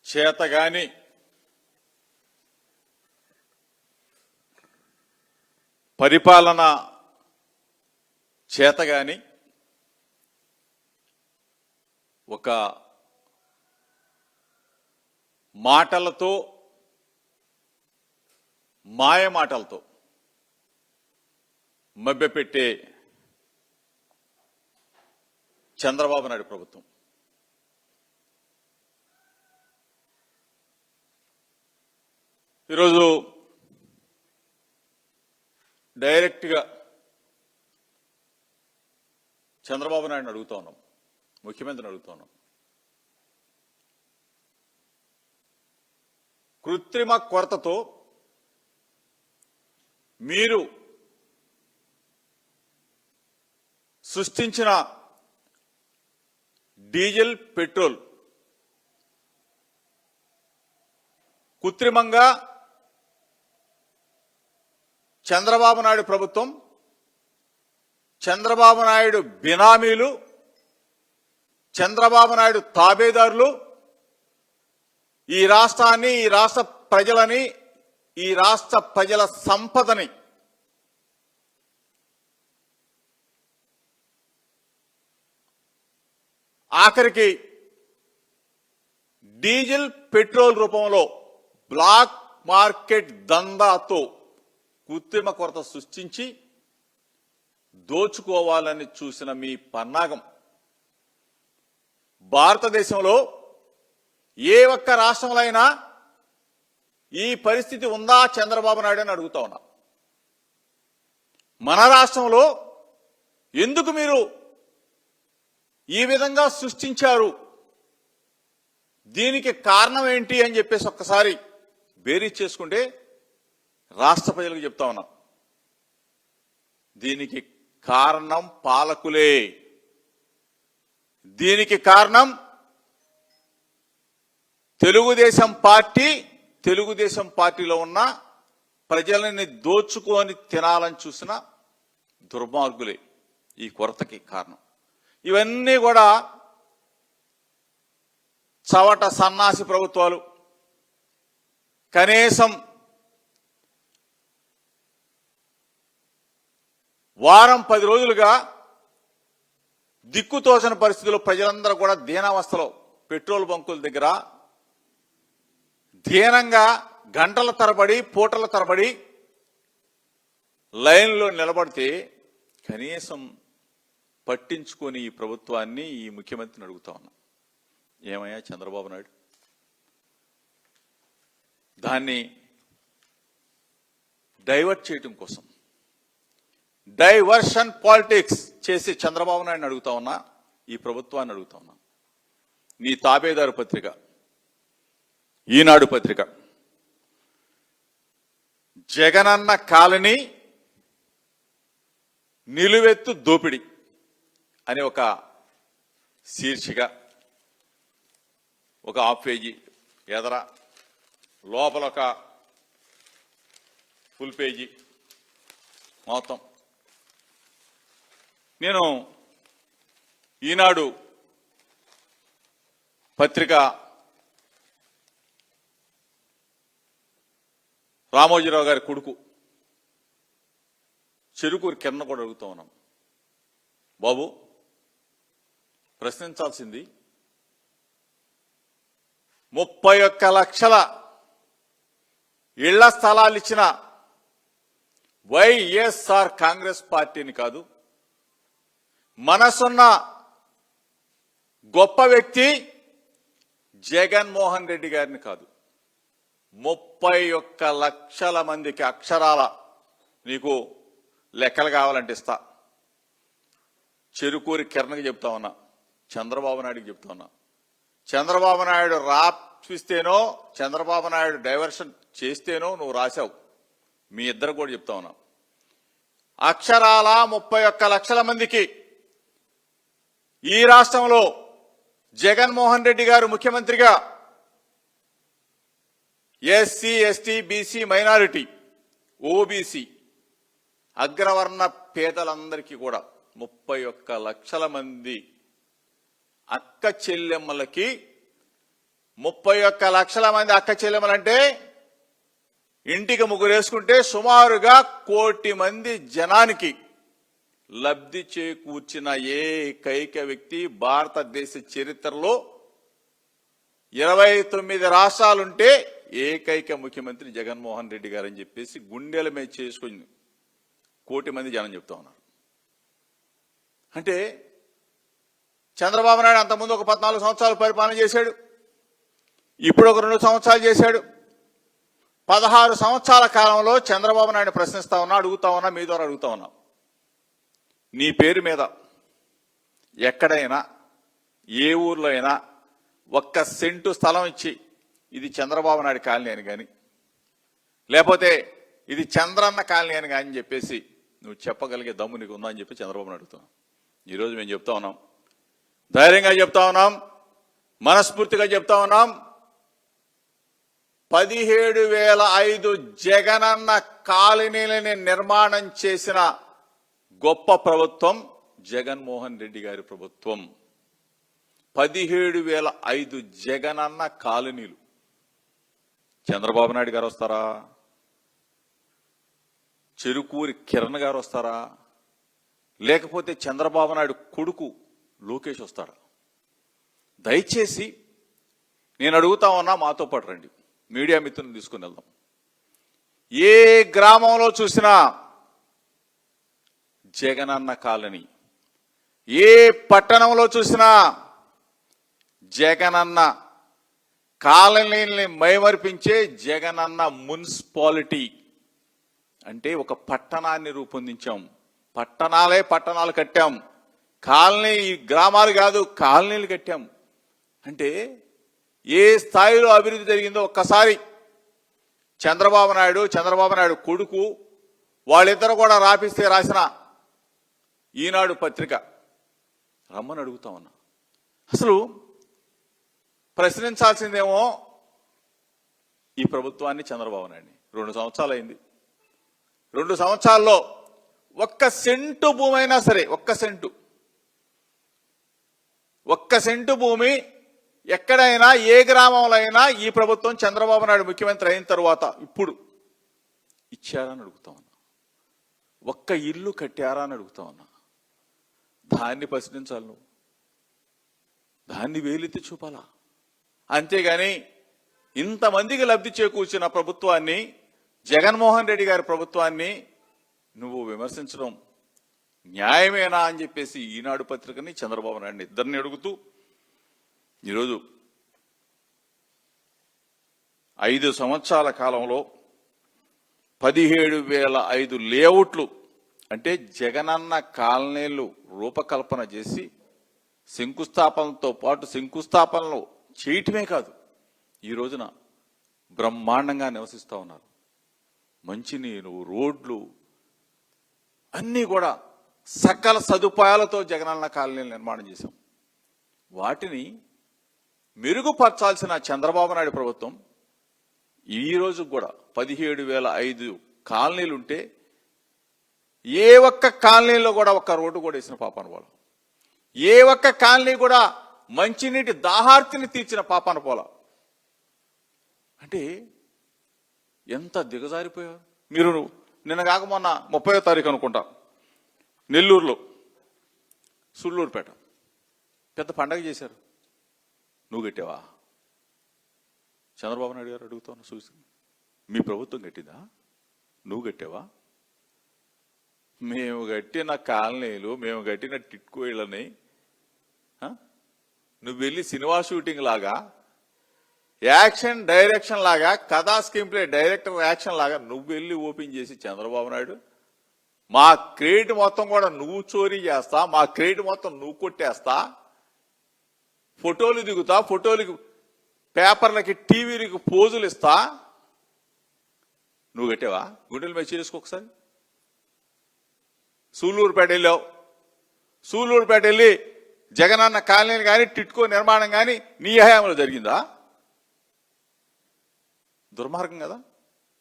చేతగాని పరిపాలన చేతగాని ఒక మాటలతో మాయ మాటలతో మభ్యపెట్టే చంద్రబాబు నాయుడు ప్రభుత్వం ఈరోజు డైరెక్ట్గా చంద్రబాబు నాయుడుని అడుగుతా ఉన్నాం, ముఖ్యమంత్రిని అడుగుతా ఉన్నాం. కృత్రిమ కొరతతో మీరు సృష్టించిన డీజిల్ పెట్రోల్ కృత్రిమంగా చంద్రబాబు నాయుడు ప్రభుత్వం, చంద్రబాబు నాయుడు బినామీలు, చంద్రబాబు నాయుడు తాబేదారులు ఈ రాష్ట్రాన్ని, ఈ రాష్ట్ర ప్రజలని, ఈ రాష్ట్ర ప్రజల సంపదని ఆఖరికి డీజిల్ పెట్రోల్ రూపంలో బ్లాక్ మార్కెట్ దందాతో కృత్రిమ కొరత సృష్టించి దోచుకోవాలని చూసిన మీ పన్నాగం భారతదేశంలో ఏ ఒక్క రాష్ట్రంలో అయినా ఈ పరిస్థితి ఉందా చంద్రబాబు నాయుడు అని అడుగుతా ఉన్నా. మన రాష్ట్రంలో ఎందుకు మీరు ఈ విధంగా సృష్టించారు, దీనికి కారణం ఏంటి అని చెప్పేసి ఒక్కసారి బేరీజ్ చేసుకుంటే రాష్ట్ర ప్రజలకు చెప్తా ఉన్నా, దీనికి కారణం పాలకులే. దీనికి కారణం తెలుగుదేశం పార్టీలో ఉన్న ప్రజలని దోచుకొని తినాలని చూసిన దుర్మార్గులే ఈ కొరతకి కారణం. ఇవన్నీ కూడా చవట సన్నాసి ప్రభుత్వాలు కనీసం వారం 10 రోజులుగా దిక్కుతోచని పరిస్థితుల్లో ప్రజలందరూ కూడా దీనావస్థలో పెట్రోల్ బంకుల దగ్గర దీనంగా గంటల తరబడి పూటల తరబడి లైన్లో నిలబడితే కనీసం పట్టించుకొని ఈ ప్రభుత్వాన్ని, ఈ ముఖ్యమంత్రిని అడుగుతా ఉన్నా, ఏమయ్యా చంద్రబాబు నాయుడు, దాన్ని డైవర్ట్ చేయటం కోసం డైవర్షన్ పాలిటిక్స్ చేసి చంద్రబాబు నాయుడుని అడుగుతా ఉన్నా, ఈ ప్రభుత్వాన్ని అడుగుతా ఉన్నా. నీ తాబేదారు పత్రిక ఈనాడు పత్రిక జగనన్న కాలనీ నిలువెత్తు దోపిడి అనే ఒక శీర్షిక, ఒక హాఫ్ పేజీ ఎదర, లోపల ఒక ఫుల్ పేజీ మొత్తం. నేను ఈనాడు పత్రిక రామోజీరావు గారి కొడుకు చెరుకూరి కిరణ్ కూడా అడుగుతా ఉన్నాం, బాబు ప్రశ్నించాల్సింది 31 లక్షల ఇళ్ల స్థలాలు ఇచ్చిన వైఎస్ఆర్ కాంగ్రెస్ పార్టీని కాదు, మనసున్న గొప్ప వ్యక్తి జగన్మోహన్ రెడ్డి గారిని కాదు, 31 లక్షల మందికి అక్షరాల నీకు లెక్కలు కావాలంటే ఇస్తా. చెరుకూరి కిరణ్కి చెప్తా ఉన్నా, చంద్రబాబు నాయుడుకి చెప్తా ఉన్నా, చంద్రబాబు నాయుడు రాపిస్తేనో చంద్రబాబు నాయుడు డైవర్షన్ చేస్తేనో నువ్వు రాశావు, మీ ఇద్దరు కూడా చెప్తా ఉన్నా, అక్షరాల 31 లక్షల మందికి ఈ రాష్ట్రంలో జగన్మోహన్ రెడ్డి గారు ముఖ్యమంత్రిగా SC, ST, BC, minority, OBC, అగ్రవర్ణ పేదలందరికీ కూడా 31 లక్షల మంది అక్క చెల్లెమ్మలకి 31 లక్షల మంది అక్క చెల్లెమలంటే ఇంటికి ముగ్గురు వేసుకుంటే సుమారుగా 1 కోటి మంది జనానికి లబ్ధి చేకూర్చిన ఏకైక వ్యక్తి భారతదేశ చరిత్రలో 29 రాష్ట్రాలుంటే ఏకైక ముఖ్యమంత్రి జగన్మోహన్ రెడ్డి గారు అని చెప్పేసి గుండెల మీద చేసుకుని 1 కోటి మంది జనం చెప్తా ఉన్నారు. అంటే చంద్రబాబు నాయుడు అంతకుముందు ఒక 14 సంవత్సరాలు పరిపాలన చేశాడు, ఇప్పుడు ఒక 2 సంవత్సరాలు చేశాడు. 16 సంవత్సరాల కాలంలో చంద్రబాబు నాయుడు ప్రశ్నిస్తా ఉన్నా, అడుగుతా ఉన్నా, మీ ద్వారా అడుగుతా ఉన్నా, నీ పేరు మీద ఎక్కడైనా ఏ ఊర్లో అయినా 1 సెంటు స్థలం ఇచ్చి ఇది చంద్రబాబు నాయుడు కాలనీ అని కానీ, లేకపోతే ఇది చంద్రన్న కాలనీ అని కానీ చెప్పేసి నువ్వు చెప్పగలిగే దమ్ము నీకు ఉందా అని చెప్పి చంద్రబాబు నాయుడు అడుగుతున్నాం. ఈరోజు మేము చెప్తా ఉన్నాం, ధైర్యంగా చెప్తా ఉన్నాం, మనస్ఫూర్తిగా చెప్తా ఉన్నాం. 17,005 జగనన్న కాలనీలని నిర్మాణం చేసిన గొప్ప ప్రభుత్వం జగన్మోహన్ రెడ్డి గారి ప్రభుత్వం. 17,005 జగనన్న కాలనీలు. చంద్రబాబు నాయుడు గారు వస్తారా? చెరుకూరి కిరణ్ గారు వస్తారా? లేకపోతే చంద్రబాబు నాయుడు కొడుకు లోకేష్ వస్తారా? దయచేసి నేను అడుగుతా ఉన్నా, మాతో పాటు రండి, మీడియా మిత్రులను తీసుకుని వెళ్దాం. ఏ గ్రామంలో చూసినా జగనన్న కాలనీ, ఏ పట్టణంలో చూసినా జగనన్న కాలనీని మైమర్పించే జగనన్న మున్సిపాలిటీ. అంటే ఒక పట్టణాన్ని రూపొందించాం, పట్టణాలు కట్టాం, కాలనీ గ్రామాలు కాదు కాలనీలు కట్టాం. అంటే ఏ స్థాయిలో అభివృద్ధి జరిగిందో ఒక్కసారి చంద్రబాబు నాయుడు కొడుకు వాళ్ళిద్దరు కూడా రాపిస్తే రాసిన ఈనాడు పత్రిక రమ్మని అడుగుతా ఉన్నా. అసలు ప్రశ్నించాల్సిందేమో ఈ ప్రభుత్వాన్ని, చంద్రబాబు నాయుడిని. 2 సంవత్సరాలు అయింది. 2 సంవత్సరాల్లో 1 సెంటు భూమి అయినా సరే, 1 సెంటు భూమి ఎక్కడైనా ఏ గ్రామంలో అయినా ఈ ప్రభుత్వం చంద్రబాబు నాయుడు ముఖ్యమంత్రి అయిన తర్వాత ఇప్పుడు ఇచ్చారని అడుగుతా ఉన్నా. 1 ఇల్లు కట్టారా అని అడుగుతా ఉన్నా. దాన్ని ప్రశ్నించాలి నువ్వు, దాన్ని వేలెత్తి చూపాలా. అంతేగాని ఇంతమందికి లబ్ధి చేకూర్చిన ప్రభుత్వాన్ని, జగన్మోహన్ రెడ్డి గారి ప్రభుత్వాన్ని నువ్వు విమర్శించడం న్యాయమేనా అని చెప్పేసి ఈనాడు పత్రికని, చంద్రబాబు నాయుడిని ఇద్దరిని అడుగుతూ ఈరోజు 5 సంవత్సరాల కాలంలో 17,005 లేఅవుట్లు, అంటే జగనన్న కాలనీలు రూపకల్పన చేసి శంకుస్థాపనతో పాటు శంకుస్థాపనలు చేయటమే కాదు, ఈ రోజున బ్రహ్మాండంగా నివసిస్తూ ఉన్నారు. మంచినీరు, రోడ్లు అన్నీ కూడా సకల సదుపాయాలతో జగనన్న కాలనీలు నిర్మాణం చేశాం. వాటిని మెరుగుపరచాల్సిన చంద్రబాబు నాయుడు ప్రభుత్వం ఈ రోజు కూడా 17,005 కాలనీలుంటే ఏ ఒక్క కాలనీలో కూడా 1 రోడ్డు కూడా వేసిన పాపాన పోల, ఏ ఒక్క కాలనీ కూడా మంచినీటి దాహార్తిని తీర్చిన పాపాన పోల. అంటే ఎంత దిగజారిపోయారు మీరు. నిన్న కాక మొన్న 30వ తారీఖు అనుకుంటా నెల్లూరులో సుళ్ళూరుపేట పెద్ద పండగ చేశారు. నువ్వు కట్టావా? చంద్రబాబు నాయుడు గారు అడుగుతాను, చూసి మీ ప్రభుత్వం కట్టిందా? నువ్వు కట్టావా? మేము కట్టిన కాలనీలు, మేము కట్టిన టిట్కో ఇళ్ళని నువ్వు వెళ్ళి సినిమా షూటింగ్ లాగా, యాక్షన్ డైరెక్షన్ లాగా, కథా స్క్రీన్ ప్లే డైరెక్టర్ యాక్షన్ లాగా నువ్వు వెళ్ళి ఓపెన్ చేసి చంద్రబాబు నాయుడు మా క్రెడిట్ మొత్తం కూడా నువ్వు చోరీ చేస్తా, మా క్రెడిట్ మొత్తం నువ్వు కొట్టేస్తా, ఫోటోలు దిగుతా, ఫోటోలకి పేపర్లకి టీవీలకి పోజులు ఇస్తా. నువ్వు కట్టావా? గుండెలు మీద చేసుకో ఒకసారి. సూళ్ళూరుపేట వెళ్ళావు, సూళ్ళూరుపేట వెళ్ళి జగనన్న కాలనీ కానీ టిట్కో నిర్మాణం కానీ నీ హయాంలో జరిగిందా? దుర్మార్గం కదా.